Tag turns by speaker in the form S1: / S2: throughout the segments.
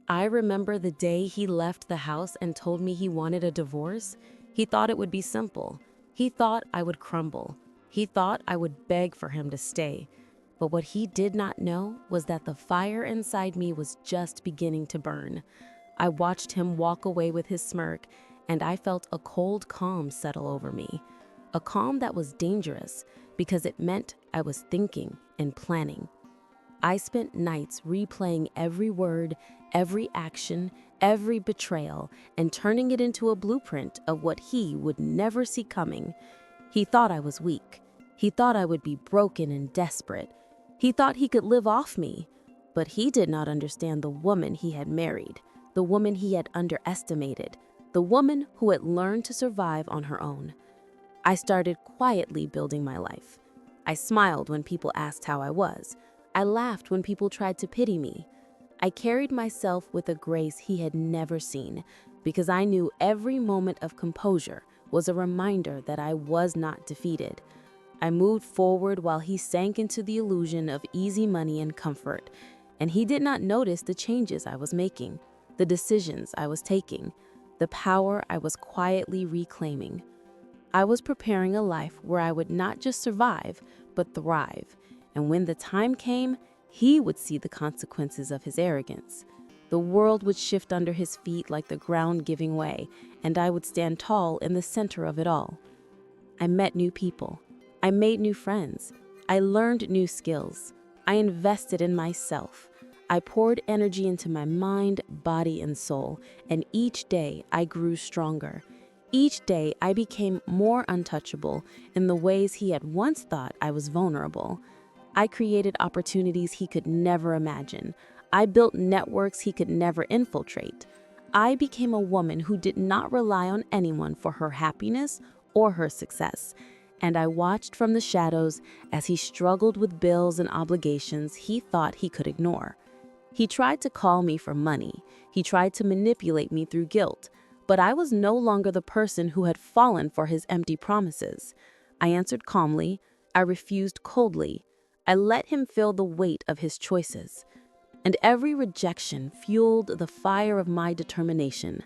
S1: I remember the day he left the house and told me he wanted a divorce. He thought it would be simple. He thought I would crumble. He thought I would beg for him to stay. But what he did not know was that the fire inside me was just beginning to burn. I watched him walk away with his smirk, and I felt a cold calm settle over me. A calm that was dangerous because it meant I was thinking and planning. I spent nights replaying every word, every action, every betrayal, and turning it into a blueprint of what he would never see coming. He thought I was weak. He thought I would be broken and desperate. He thought he could live off me. But he did not understand the woman he had married, the woman he had underestimated, the woman who had learned to survive on her own. I started quietly building my life. I smiled when people asked how I was. I laughed when people tried to pity me. I carried myself with a grace he had never seen because I knew every moment of composure was a reminder that I was not defeated. I moved forward while he sank into the illusion of easy money and comfort, and he did not notice the changes I was making, the decisions I was taking, the power I was quietly reclaiming. I was preparing a life where I would not just survive, but thrive. And when the time came, he would see the consequences of his arrogance. The world would shift under his feet like the ground giving way, and I would stand tall in the center of it all. I met new people. I made new friends. I learned new skills. I invested in myself. I poured energy into my mind, body, and soul, and each day I grew stronger. Each day I became more untouchable in the ways he had once thought I was vulnerable. I created opportunities he could never imagine. I built networks he could never infiltrate. I became a woman who did not rely on anyone for her happiness or her success. And I watched from the shadows as he struggled with bills and obligations he thought he could ignore. He tried to call me for money. He tried to manipulate me through guilt. But I was no longer the person who had fallen for his empty promises. I answered calmly. I refused coldly. I let him feel the weight of his choices. And every rejection fueled the fire of my determination.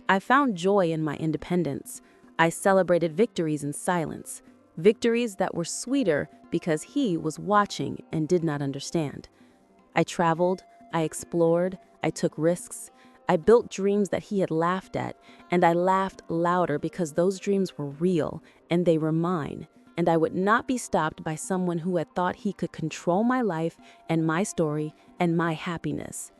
S1: I found joy in my independence. I celebrated victories in silence, victories that were sweeter because he was watching and did not understand. I traveled, I explored, I took risks. I built dreams that he had laughed at, and I laughed louder because those dreams were real and they were mine. And I would not be stopped by someone who had thought he could control my life and my story and my happiness.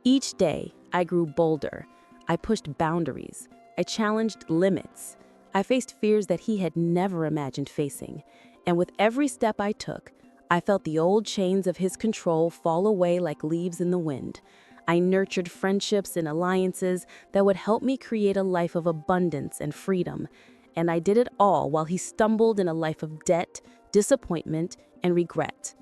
S1: Each day, I grew bolder. I pushed boundaries. I challenged limits. I faced fears that he had never imagined facing. And with every step I took, I felt the old chains of his control fall away like leaves in the wind. I nurtured friendships and alliances that would help me create a life of abundance and freedom. And I did it all while he stumbled in a life of debt, disappointment, and regret.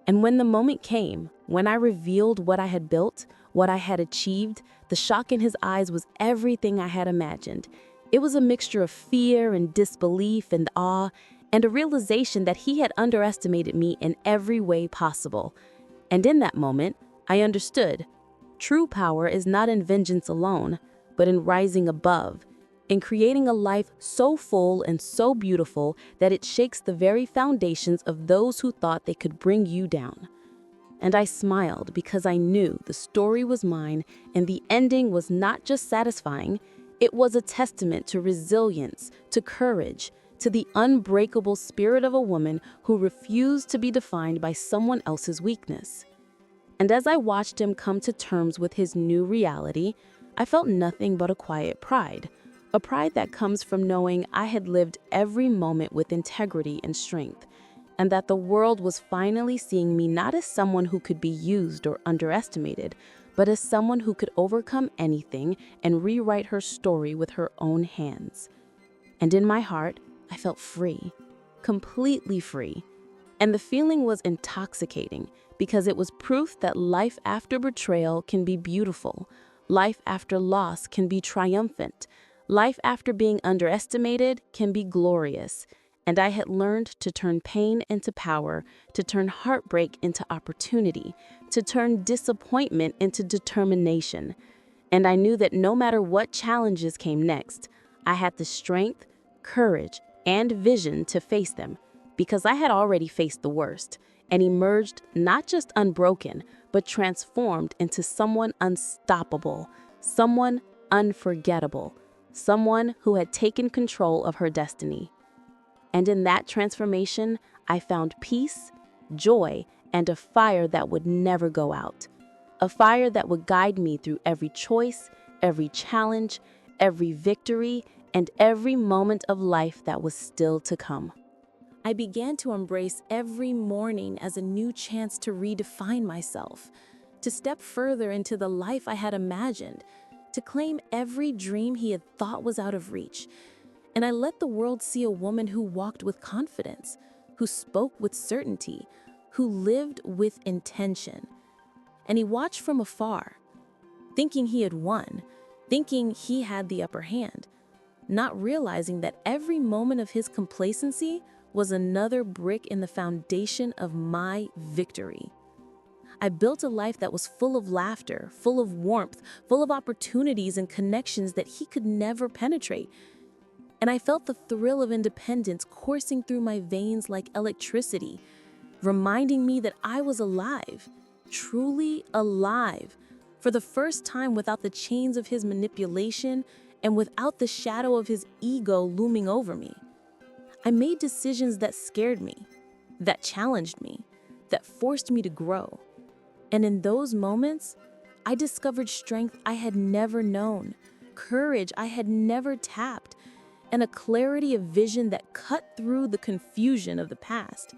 S1: And when the moment came, when I revealed what I had built, what I had achieved, the shock in his eyes was everything I had imagined. It was a mixture of fear and disbelief and awe, and a realization that he had underestimated me in every way possible. And in that moment, I understood. True power is not in vengeance alone, but in rising above, in creating a life so full and so beautiful that it shakes the very foundations of those who thought they could bring you down. And I smiled because I knew the story was mine and the ending was not just satisfying, it was a testament to resilience, to courage, to the unbreakable spirit of a woman who refused to be defined by someone else's weakness. And as I watched him come to terms with his new reality, I felt nothing but a quiet pride, a pride that comes from knowing I had lived every moment with integrity and strength, and that the world was finally seeing me not as someone who could be used or underestimated, but as someone who could overcome anything and rewrite her story with her own hands. And in my heart, I felt free, completely free. And the feeling was intoxicating because it was proof that life after betrayal can be beautiful, life after loss can be triumphant, life after being underestimated can be glorious. And I had learned to turn pain into power, to turn heartbreak into opportunity, to turn disappointment into determination. And I knew that no matter what challenges came next, I had the strength, courage, and vision to face them, because I had already faced the worst and emerged not just unbroken, but transformed into someone unstoppable, someone unforgettable, someone who had taken control of her destiny. And in that transformation, I found peace, joy, and a fire that would never go out. A fire that would guide me through every choice, every challenge, every victory, and every moment of life that was still to come. I began to embrace every morning as a new chance to redefine myself, to step further into the life I had imagined, to claim every dream he had thought was out of reach. And I let the world see a woman who walked with confidence, who spoke with certainty, who lived with intention. And he watched from afar, thinking he had won, thinking he had the upper hand, not realizing that every moment of his complacency was another brick in the foundation of my victory. I built a life that was full of laughter, full of warmth, full of opportunities and connections that he could never penetrate. And I felt the thrill of independence coursing through my veins like electricity, reminding me that I was alive, truly alive, for the first time without the chains of his manipulation and without the shadow of his ego looming over me. I made decisions that scared me, that challenged me, that forced me to grow. And in those moments, I discovered strength I had never known, courage I had never tapped, and a clarity of vision that cut through the confusion of the past.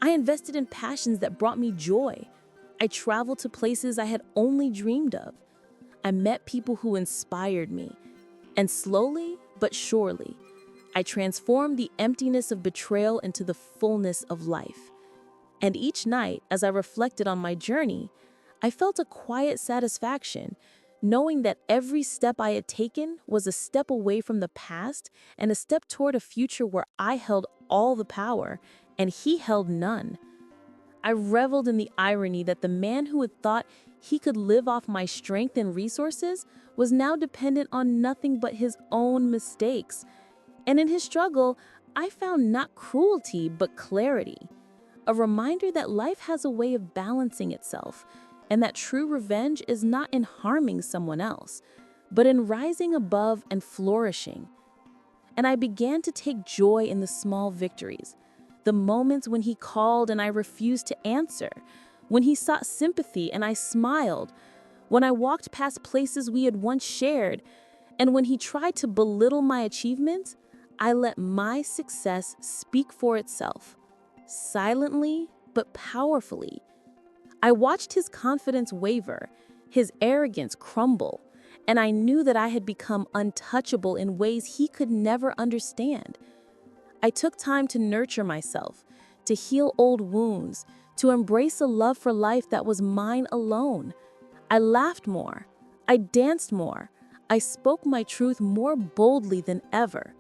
S1: I invested in passions that brought me joy. I traveled to places I had only dreamed of. I met people who inspired me. And slowly but surely, I transformed the emptiness of betrayal into the fullness of life. And each night, as I reflected on my journey, I felt a quiet satisfaction, knowing that every step I had taken was a step away from the past and a step toward a future where I held all the power and he held none. I reveled in the irony that the man who had thought he could live off my strength and resources was now dependent on nothing but his own mistakes. And in his struggle, I found not cruelty, but clarity. A reminder that life has a way of balancing itself, and that true revenge is not in harming someone else, but in rising above and flourishing. And I began to take joy in the small victories, the moments when he called and I refused to answer, when he sought sympathy and I smiled, when I walked past places we had once shared, and when he tried to belittle my achievements, I let my success speak for itself, silently but powerfully. I watched his confidence waver, his arrogance crumble, and I knew that I had become untouchable in ways he could never understand. I took time to nurture myself, to heal old wounds, to embrace a love for life that was mine alone. I laughed more. I danced more. I spoke my truth more boldly than ever.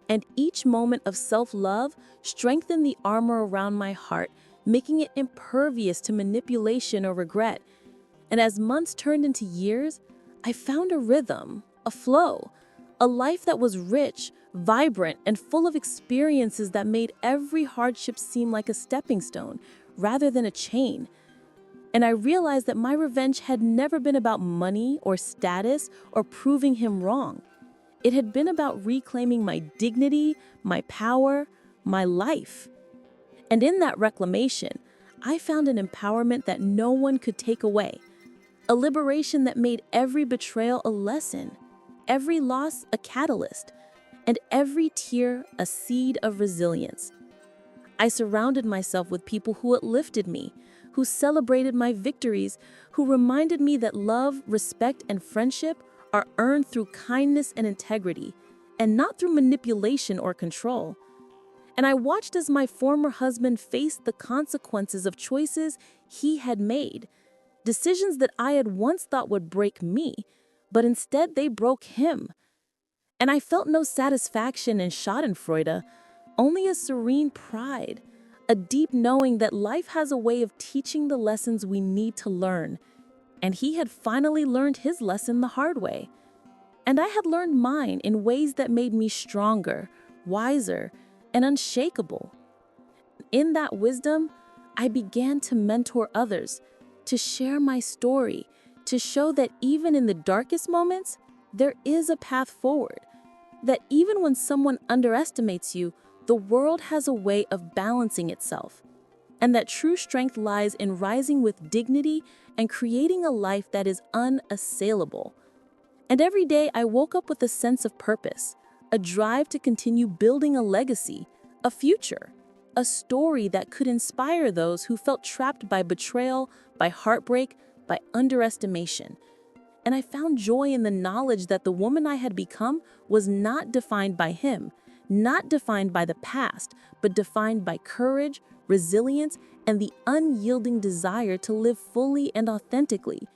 S1: And each moment of self-love strengthened the armor around my heart, making it impervious to manipulation or regret. And as months turned into years, I found a rhythm, a flow, a life that was rich, vibrant, and full of experiences that made every hardship seem like a stepping stone rather than a chain. And I realized that my revenge had never been about money or status or proving him wrong. It had been about reclaiming my dignity, my power, my life. And in that reclamation, I found an empowerment that no one could take away, a liberation that made every betrayal a lesson, every loss a catalyst, and every tear a seed of resilience. I surrounded myself with people who uplifted me, who celebrated my victories, who reminded me that love, respect, and friendship are earned through kindness and integrity, and not through manipulation or control. And I watched as my former husband faced the consequences of choices he had made, decisions that I had once thought would break me, but instead they broke him. And I felt no satisfaction in schadenfreude, only a serene pride,
S2: a deep knowing that life has a way of teaching the lessons we need to learn. And he had finally learned his lesson the hard way. And I had learned mine in ways that made me stronger, wiser, and unshakable. In that wisdom, I began to mentor others, to share my story, to show that even in the darkest moments, there is a path forward. That even when someone underestimates you, the world has a way of balancing itself. And that true strength lies in rising with dignity and creating a life that is unassailable. And every day I woke up with a sense of purpose, a drive to continue building a legacy, a future, a story that could inspire those who felt trapped by betrayal, by heartbreak, by underestimation. And I found joy in the knowledge that the woman I had become was not defined by him, not defined by the past, but defined by courage, resilience, and the unyielding desire to live fully and authentically.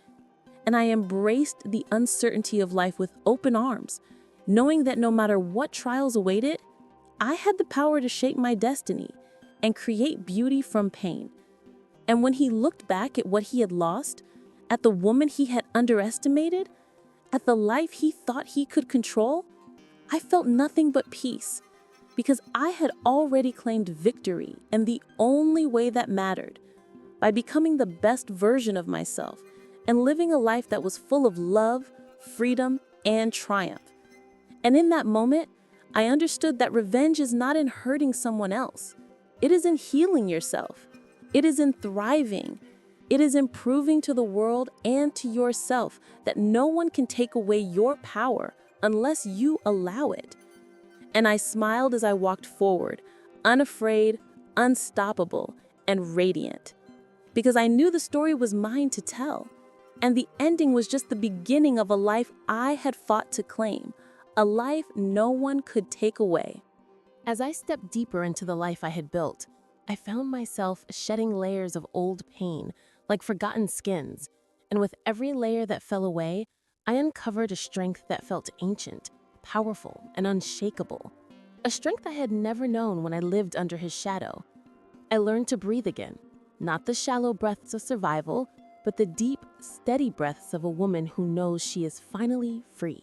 S2: And I embraced the uncertainty of life with open arms, knowing that no matter what trials awaited, I had the power to shape my destiny and create beauty from pain. And when he looked back at what he had lost, at the woman he had underestimated, at the life he thought he could control, I felt nothing but peace, because I had already claimed victory in the only way that mattered, by becoming the best version of myself and living a life that was full of love, freedom, and triumph. And in that moment, I understood that revenge is not in hurting someone else. It is in healing yourself. It is in thriving. It is in proving to the world and to yourself that no one can take away your power unless you allow it. And I smiled as I walked forward, unafraid, unstoppable, and radiant. Because I knew the story was mine to tell. And the ending was just the beginning of a life I had fought to claim, a life no one could take away. As I stepped deeper into the life I had built, I found myself shedding layers of old pain, like forgotten skins. And with every layer that fell away, I uncovered a strength that felt ancient, powerful, and unshakable. A strength I had never known when I lived under his shadow. I learned to breathe again, not the shallow breaths of survival, but the deep, steady breaths of a woman who knows she is finally free.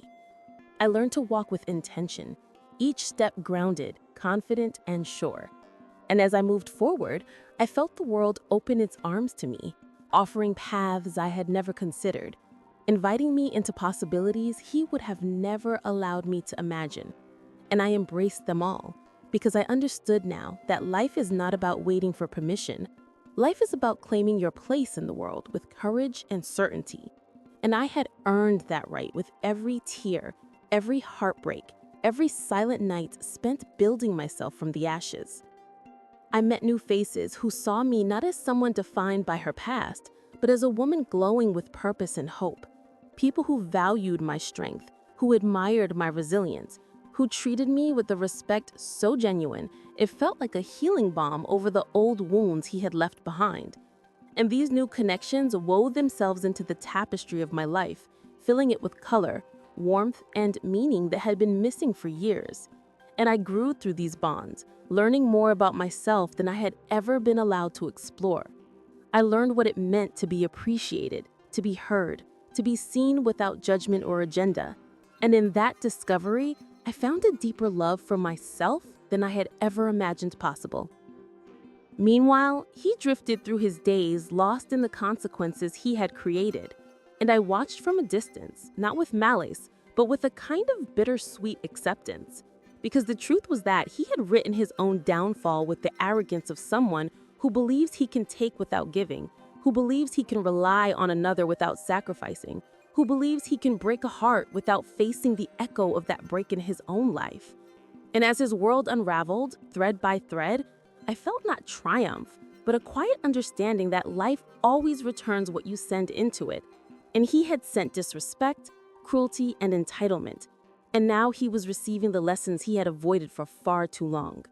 S2: I learned to walk with intention, each step grounded, confident, and sure. And as I moved forward, I felt the world open its arms to me, offering paths I had never considered, inviting me into possibilities he would have never allowed me to imagine. And I embraced them all, because I understood now that life is not about waiting for permission. Life is about claiming your place in the world with courage and certainty. And I had earned that right with every tear, every heartbreak, every silent night spent building myself from the ashes. I met new faces who saw me not as someone defined by her past, but as a woman glowing with purpose and hope. People who valued my strength, who admired my resilience, who treated me with a respect so genuine it felt like a healing balm over the old wounds he had left behind. And these new connections wove themselves into the tapestry of my life, filling it with color, warmth, and meaning that had been missing for years. And I grew through these bonds, learning more about myself than I had ever been allowed to explore. I learned what it meant to be appreciated, to be heard, to be seen without judgment or agenda. And in that discovery, I found a deeper love for myself than I had ever imagined possible. Meanwhile, he drifted through his days, lost in the consequences he had created. And I watched from a distance, not with malice, but with a kind of bittersweet acceptance. Because the truth was that he had written his own downfall with the arrogance of someone who believes he can take without giving, who believes he can rely on another without sacrificing, who believes he can break a heart without facing the echo of that break in his own life. And as his world unraveled, thread by thread, I felt not triumph, but a quiet understanding that life always returns what you send into it. And he had sent disrespect, cruelty, and entitlement. And now he was receiving the lessons he had avoided for far too long.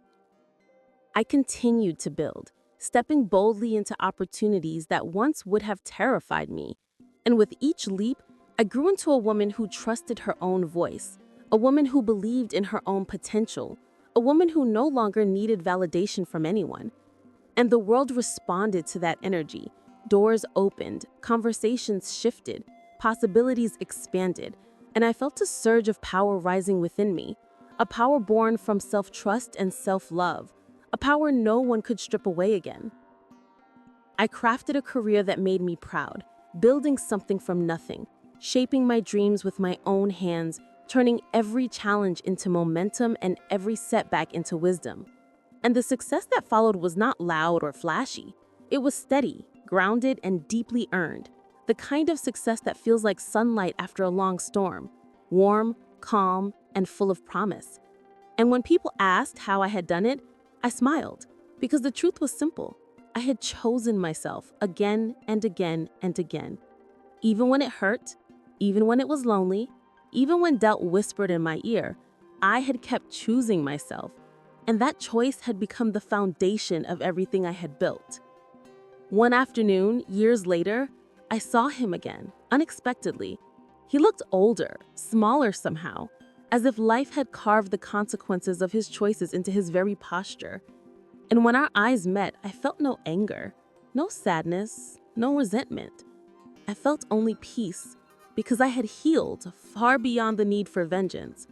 S2: I continued to build, stepping boldly into opportunities that once would have terrified me. And with each leap, I grew into a woman who trusted her own voice, a woman who believed in her own potential, a woman who no longer needed validation from anyone. And the world responded to that energy. Doors opened, conversations shifted, possibilities expanded, and I felt a surge of power rising within me, a power born from self-trust and self-love, a power no one could strip away again. I crafted a career that made me proud, building something from nothing, shaping my dreams with my own hands, turning every challenge into momentum and every setback into wisdom. And the success that followed was not loud or flashy. It was steady, grounded, and deeply earned. The kind of success that feels like sunlight after a long storm, warm, calm, and full of promise. And when people asked how I had done it, I smiled, because the truth was simple. I had chosen myself again and again and again. Even when it hurt, even when it was lonely, even when doubt whispered in my ear, I had kept choosing myself. And that choice had become the foundation of everything I had built. One afternoon, years later, I saw him again, unexpectedly. He looked older, smaller somehow, as if life had carved the consequences of his choices into his very posture. And when our eyes met, I felt no anger, no sadness, no resentment. I felt only peace, because I had healed far beyond the need for vengeance.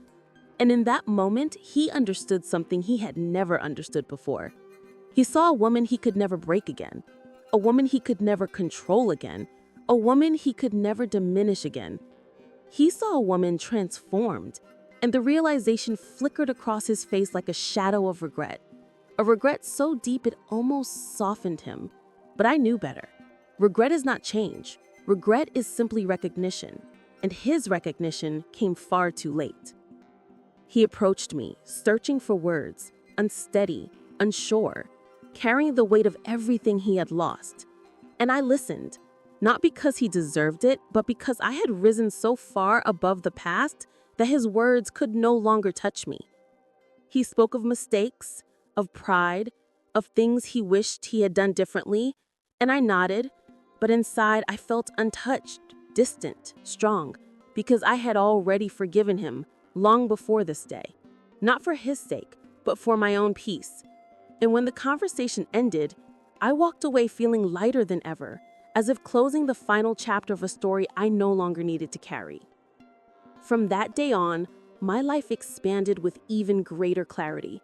S2: And in that moment, he understood something he had never understood before. He saw a woman he could never break again, a woman he could never control again, a woman he could never diminish again. He saw a woman transformed, and the realization flickered across his face like a shadow of regret. A regret so deep it almost softened him. But I knew better. Regret is not change. Regret is simply recognition, and his recognition came far too late. He approached me, searching for words, unsteady, unsure, carrying the weight of everything he had lost. And I listened, not because he deserved it, but because I had risen so far above the past that his words could no longer touch me. He spoke of mistakes, of pride, of things he wished he had done differently, and I nodded, but inside I felt untouched, distant, strong, because I had already forgiven him long before this day. Not for his sake, but for my own peace. And when the conversation ended, I walked away feeling lighter than ever, as if closing the final chapter of a story I no longer needed to carry. From that day on, my life expanded with even greater clarity.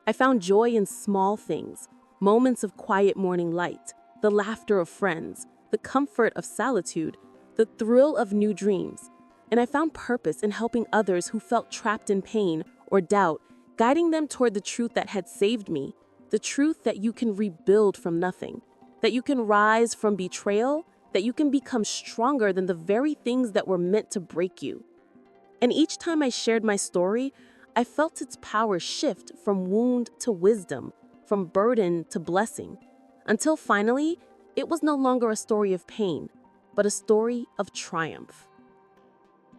S2: I found joy in small things, moments of quiet morning light, the laughter of friends, the comfort of solitude, the thrill of new dreams. And I found purpose in helping others who felt trapped in pain or doubt, guiding them toward the truth that had saved me, the truth that you can rebuild from nothing, that you can rise from betrayal, that you can become stronger than the very things that were meant to break you. And each time I shared my story, I felt its power shift from wound to wisdom, from burden to blessing, until finally, it was no longer a story of pain, but a story of triumph.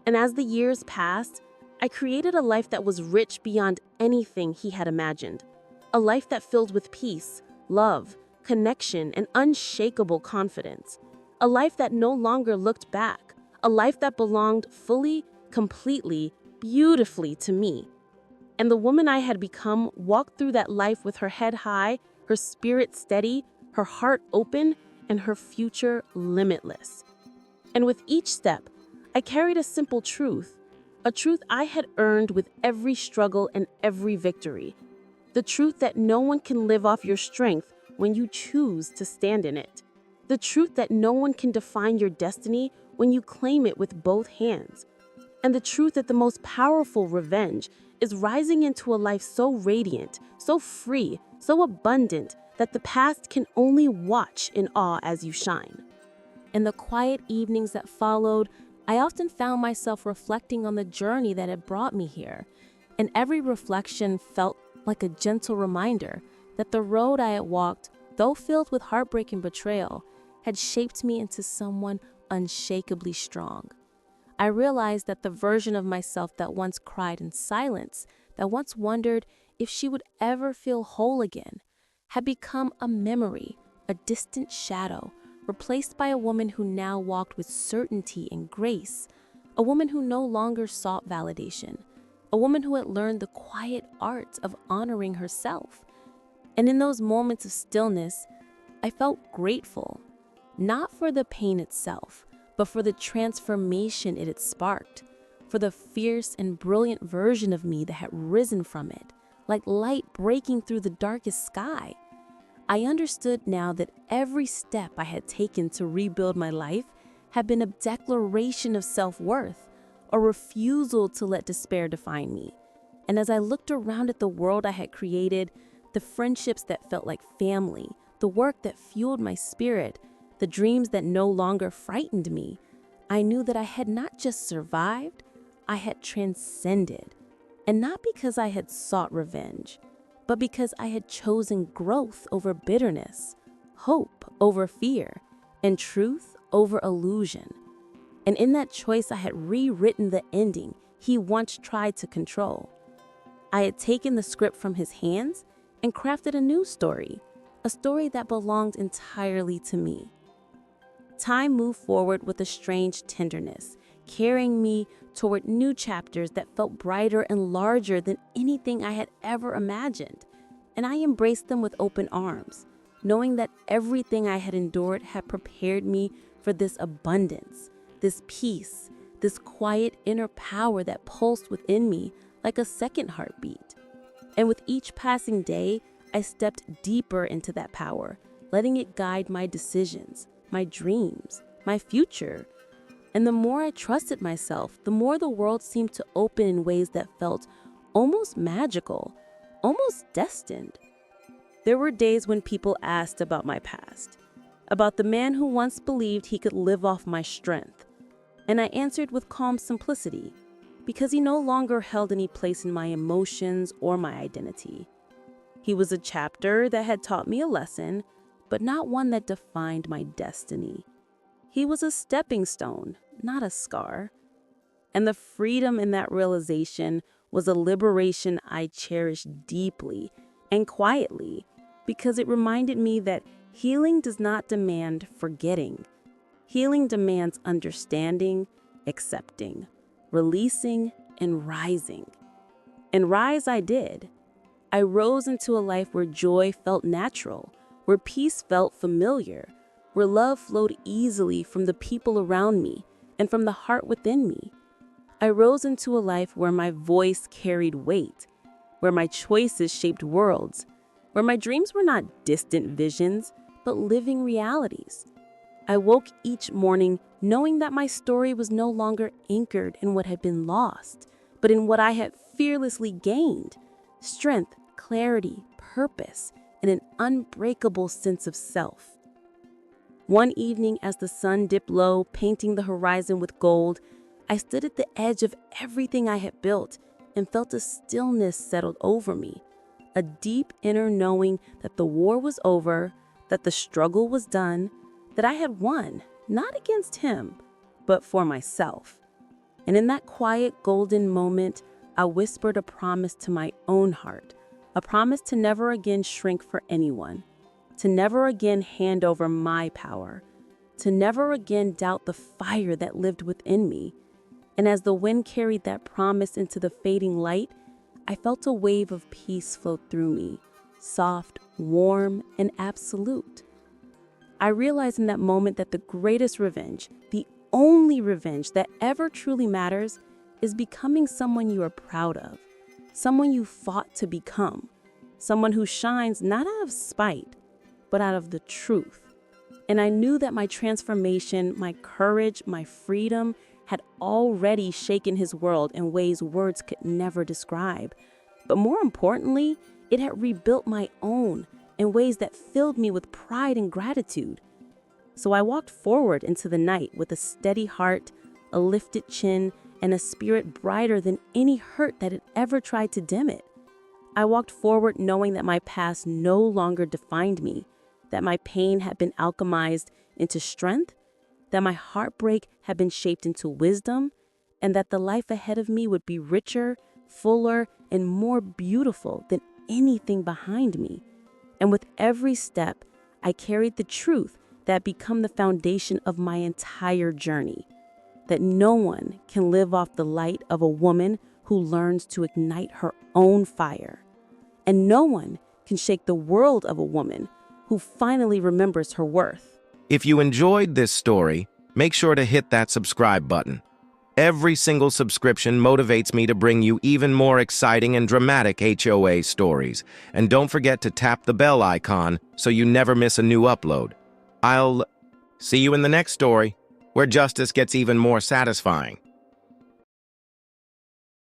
S2: And as the years passed, I created a life that was rich beyond anything he had imagined. A life that filled with peace, love, connection, and unshakable confidence. A life that no longer looked back. A life that belonged fully, completely, beautifully to me. And the woman I had become walked through that life with her head high, her spirit steady, her heart open, and her future limitless. And with each step, I carried a simple truth, a truth I had earned with every struggle and every victory. The truth that no one can live off your strength when you choose to stand in it. The truth that no one can define your destiny when you claim it with both hands. And the truth that the most powerful revenge is rising into a life so radiant, so free, so abundant that the past can only watch in awe as you shine. In the quiet evenings that followed, I often found myself reflecting on the journey that had brought me here. And every reflection felt like a gentle reminder that the road I had walked, though filled with heartbreak and betrayal, had shaped me into someone unshakably strong. I realized that the version of myself that once cried in silence, that once wondered if she would ever feel whole again, had become a memory, a distant shadow, replaced by a woman who now walked with certainty and grace, a woman who no longer sought validation, a woman who had learned the quiet art of honoring herself. And in those moments of stillness, I felt grateful, not for the pain itself, but for the transformation it had sparked, for the fierce and brilliant version of me that had risen from it, like light breaking through the darkest sky. I understood now that every step I had taken to rebuild my life had been a declaration of self-worth, a refusal to let despair define me. And as I looked around at the world I had created, the friendships that felt like family, the work that fueled my spirit, the dreams that no longer frightened me, I knew that I had not just survived, I had transcended. And not because I had sought revenge, but because I had chosen growth over bitterness, hope over fear, and truth over illusion. And in that choice, I had rewritten the ending he once tried to control. I had taken the script from his hands and crafted a new story, a story that belonged entirely to me. Time moved forward with a strange tenderness, carrying me toward new chapters that felt brighter and larger than anything I had ever imagined. And I embraced them with open arms, knowing that everything I had endured had prepared me for this abundance, this peace, this quiet inner power that pulsed within me like a second heartbeat. And with each passing day, I stepped deeper into that power, letting it guide my decisions, my dreams, my future. And the more I trusted myself, the more the world seemed to open in ways that felt almost magical, almost destined. There were days when people asked about my past, about the man who once believed he could live off my strength. And I answered with calm simplicity, because he no longer held any place in my emotions or my identity. He was a chapter that had taught me a lesson, but not one that defined my destiny. He was a stepping stone, not a scar. And the freedom in that realization was a liberation I cherished deeply and quietly, because it reminded me that healing does not demand forgetting. Healing demands understanding, accepting, releasing, and rising. And rise I did. I rose into a life where joy felt natural, where peace felt familiar, where love flowed easily from the people around me and from the heart within me. I rose into a life where my voice carried weight, where my choices shaped worlds, where my dreams were not distant visions, but living realities. I woke each morning knowing that my story was no longer anchored in what had been lost, but in what I had fearlessly gained: strength, clarity, purpose, and an unbreakable sense of self. One evening, as the sun dipped low, painting the horizon with gold, I stood at the edge of everything I had built and felt a stillness settled over me, a deep inner knowing that the war was over, that the struggle was done, that I had won, not against him, but for myself. And in that quiet golden moment, I whispered a promise to my own heart, a promise to never again shrink for anyone, to never again hand over my power, to never again doubt the fire that lived within me. And as the wind carried that promise into the fading light, I felt a wave of peace flow through me, soft, warm, and absolute. I realized in that moment that the greatest revenge, the only revenge that ever truly matters, is becoming someone you are proud of, someone you fought to become, someone who shines not out of spite, but out of the truth. And I knew that my transformation, my courage, my freedom had already shaken his world in ways words could never describe. But more importantly, it had rebuilt my own in ways that filled me with pride and gratitude. So I walked forward into the night with a steady heart, a lifted chin, and a spirit brighter than any hurt that had ever tried to dim it. I walked forward knowing that my past no longer defined me, that my pain had been alchemized into strength, that my heartbreak had been shaped into wisdom, and that the life ahead of me would be richer, fuller, and more beautiful than anything behind me. And with every step, I carried the truth that had become the foundation of my entire journey, that no one can live off the light of a woman who learns to ignite her own fire, and no one can shake the world of a woman who finally remembers her worth.
S3: If you enjoyed this story, make sure to hit that subscribe button. Every single subscription motivates me to bring you even more exciting and dramatic HOA stories. And don't forget to tap the bell icon so you never miss a new upload. I'll see you in the next story, where justice gets even more satisfying.